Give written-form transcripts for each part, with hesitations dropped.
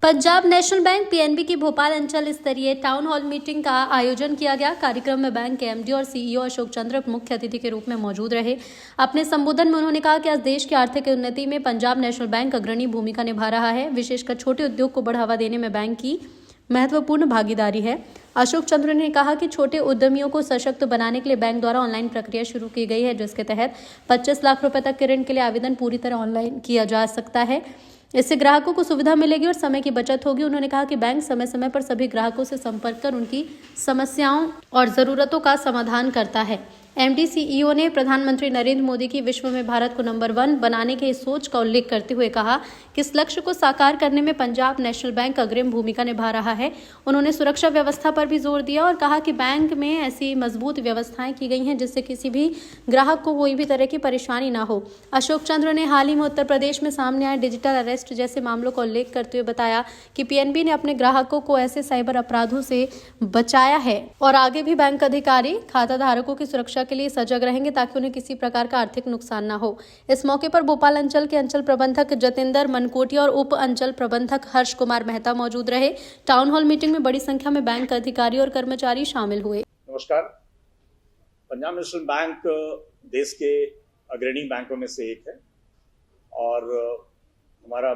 Punjab national bank PNB की भोपाल अंचल स्तरीय टाउन हॉल मीटिंग का आयोजन किया गया। कार्यक्रम में बैंक के एमडी और सीईओ अशोक चंद्र मुख्य अतिथि के रूप में मौजूद रहे। अपने संबोधन में उन्होंने कहा कि आज देश की आर्थिक उन्नति में पंजाब नेशनल बैंक अग्रणी भूमिका निभा रहा है। विशेषकर छोटे उद्योग को बढ़ावा देने में बैंक की महत्वपूर्ण भागीदारी है। अशोक चंद्र ने कहा कि छोटे उद्यमियों को सशक्त बनाने के लिए बैंक द्वारा ऑनलाइन प्रक्रिया शुरू की गई है, जिसके तहत 25 लाख रुपए तक के ऋण के लिए आवेदन पूरी तरह ऑनलाइन किया जा सकता है। इससे ग्राहकों को सुविधा मिलेगी और समय की बचत होगी। उन्होंने कहा कि बैंक समय समय पर सभी ग्राहकों से संपर्क कर उनकी समस्याओं और जरूरतों का समाधान करता है। एमडी सीईओ ने प्रधानमंत्री नरेंद्र मोदी की विश्व में भारत को नंबर 1 बनाने के इस सोच का उल्लेख करते हुए कहा कि इस लक्ष्य को साकार करने में पंजाब नेशनल बैंक अग्रिम भूमिका निभा रहा है। उन्होंने सुरक्षा व्यवस्था पर भी जोर दिया और कहा कि बैंक में ऐसी मजबूत व्यवस्थाएं की गई हैं जिससे किसी भी ग्राहक को कोई भी तरह की परेशानी ना हो। अशोक चंद्र ने हाल ही में उत्तर प्रदेश में सामने आए डिजिटल अरेस्ट जैसे मामलों का उल्लेख करते हुए बताया कि पीएनबी ने अपने ग्राहकों को ऐसे साइबर अपराधों से बचाया है और आगे भी बैंक अधिकारी खाता धारकों की सुरक्षा के लिए सजग रहेंगे ताकि उन्हें किसी प्रकार का आर्थिक नुकसान ना हो। इस मौके पर भोपाल अंचल के अंचल प्रबंधक जतेंद्र मनकोटिया और उप अंचल प्रबंधक हर्ष कुमार मेहता मौजूद रहे। टाउन हॉल मीटिंग में बड़ी संख्या में बैंक अधिकारी और कर्मचारी शामिल हुए। नमस्कार। पंजाब नेशनल बैंक देश के अग्रणी बैंकों में से एक है और हमारा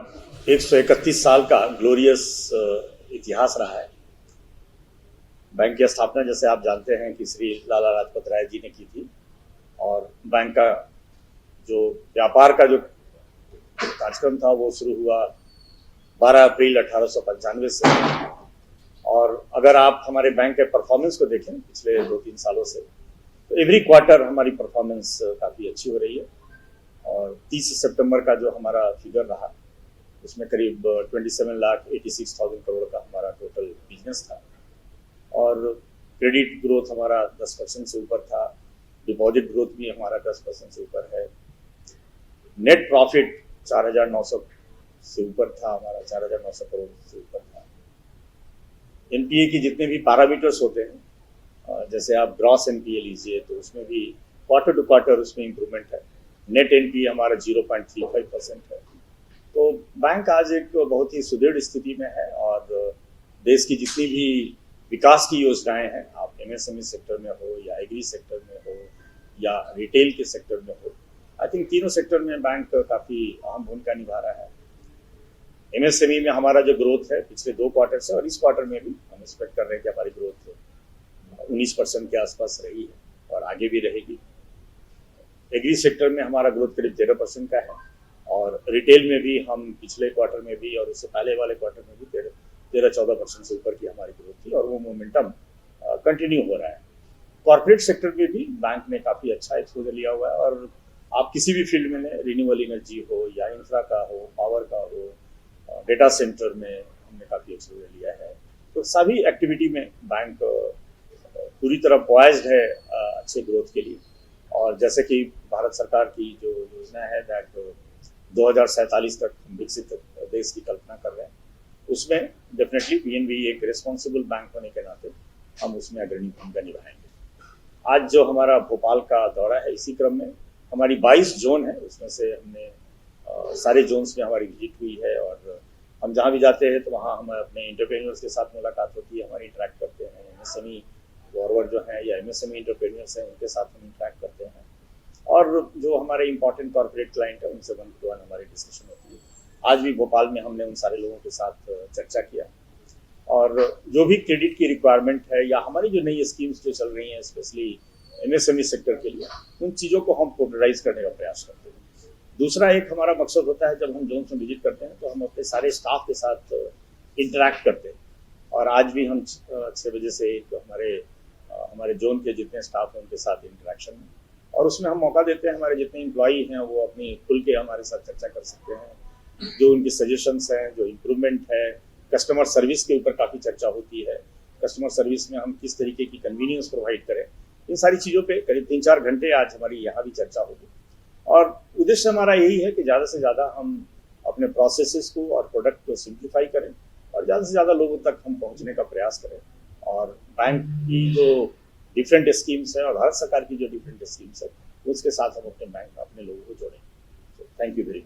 131 साल का ग्लोरियस इतिहास रहा है। बैंक की स्थापना जैसे आप जानते हैं कि श्री लाला लाजपत राय जी ने की थी और बैंक का जो व्यापार का जो कार्यक्रम था वो शुरू हुआ 12 अप्रैल 1895 से। और अगर आप हमारे बैंक के परफॉर्मेंस को देखें पिछले 2-3 सालों से, तो एवरी क्वार्टर हमारी परफॉर्मेंस काफ़ी अच्छी हो रही है। और 30 सितंबर का जो हमारा फिगर रहा उसमें करीब 27,86,000 करोड़ का हमारा टोटल बिजनेस था और क्रेडिट ग्रोथ हमारा 10% से ऊपर था। डिपॉजिट ग्रोथ भी हमारा 10% से ऊपर है। नेट प्रॉफिट 4,900 से ऊपर था, हमारा 4,900 करोड़ से ऊपर था। एनपीए की जितने भी पैरामीटर्स होते हैं, जैसे आप ग्रॉस एनपीए लीजिए तो उसमें भी क्वार्टर टू क्वार्टर उसमें इंप्रूवमेंट है। नेट एनपीए हमारा 0.35% है। तो बैंक आज एक बहुत ही सुदृढ़ स्थिति में है और देश की जितनी भी विकास की योजनाएं हैं, आप एमएसएमई सेक्टर में हो या एग्री सेक्टर में हो या रिटेल के सेक्टर में हो, आई थिंक तीनों सेक्टर में बैंक काफ़ी अहम भूमिका निभा रहा है। एमएसएमई में हमारा जो ग्रोथ है पिछले 2 क्वार्टर से और इस क्वार्टर में भी हम एक्सपेक्ट कर रहे हैं कि हमारी ग्रोथ 19% के आसपास रही है और आगे भी रहेगी। एग्री सेक्टर में हमारा ग्रोथ करीब 13% का है और रिटेल में भी हम पिछले क्वार्टर में भी और उससे पहले वाले क्वार्टर में भी 13-14% से ऊपर की हमारी ग्रोथ थी और वो मोमेंटम कंटिन्यू हो रहा है। कॉर्पोरेट सेक्टर में भी बैंक ने काफ़ी अच्छा एक्सपोजर लिया हुआ है और आप किसी भी फील्ड में रिन्यूएबल एनर्जी हो या इंफ्रा का हो, पावर का हो, डेटा सेंटर में हमने काफ़ी एक्सपोजर लिया है। तो सभी एक्टिविटी में बैंक पूरी तरह पॉइज्ड है अच्छे ग्रोथ के लिए। और जैसे कि भारत सरकार की जो योजना है दैट 2047 तक हम विकसित देश की कल्पना कर रहे हैं, उसमें डेफिनेटली पीएनबी एक रिस्पॉन्सिबल बैंक होने के नाते हम उसमें अग्रणी भूमिका निभाएंगे। आज जो हमारा भोपाल का दौरा है, इसी क्रम में हमारी 22 जोन है, उसमें से हमने सारे जोन्स में हमारी विजिट हुई है और हम जहाँ भी जाते हैं तो वहाँ हम अपने एंटरप्रेन्योर्स के साथ मुलाकात होती है, हमारी इंटरेक्ट करते हैं। एमएसएमई फॉरवर्ड जो है या एमएसएमई एंटरप्रेन्योर्स हैं उनके साथ हम इंटरेक्ट करते हैं और जो हमारे इंपॉर्टेंट कॉर्पोरेट क्लाइंट है उनसे 1-to-1 हमारी डिस्कशन होती है। आज भी भोपाल में हमने उन सारे लोगों के साथ चर्चा किया और जो भी क्रेडिट की रिक्वायरमेंट है या हमारी जो नई स्कीम्स जो चल रही हैं स्पेशली एमएसएमई सेक्टर के लिए, उन चीज़ों को हम पॉपुलराइज करने का प्रयास करते हैं। दूसरा एक हमारा मकसद होता है जब हम जोन में विजिट करते हैं तो हम अपने सारे स्टाफ के साथ इंटरेक्ट करते हैं और आज भी हम 6 बजे से एक हमारे जोन के जितने स्टाफ हैं उनके साथ इंटरेक्शन में और उसमें हम मौका देते हैं हमारे जितने एम्प्लॉई हैं वो अपनी खुल के हमारे साथ चर्चा कर सकते हैं। जो उनकी सजेशंस हैं, जो इम्प्रूवमेंट है, कस्टमर सर्विस के ऊपर काफ़ी चर्चा होती है। कस्टमर सर्विस में हम किस तरीके की कन्वीनियंस प्रोवाइड करें, इन सारी चीज़ों पे करीब 3-4 घंटे आज हमारी यहाँ भी चर्चा होगी और उद्देश्य हमारा यही है कि ज़्यादा से ज़्यादा हम अपने प्रोसेसेस को और प्रोडक्ट को सिंप्लीफाई करें और ज़्यादा से ज़्यादा लोगों तक हम पहुँचने का प्रयास करें। और बैंक की जो डिफरेंट स्कीम्स है और भारत सरकार की जो डिफरेंट स्कीम्स है उसके साथ हम अपने बैंक अपने लोगों को जोड़ें। Thank you very much.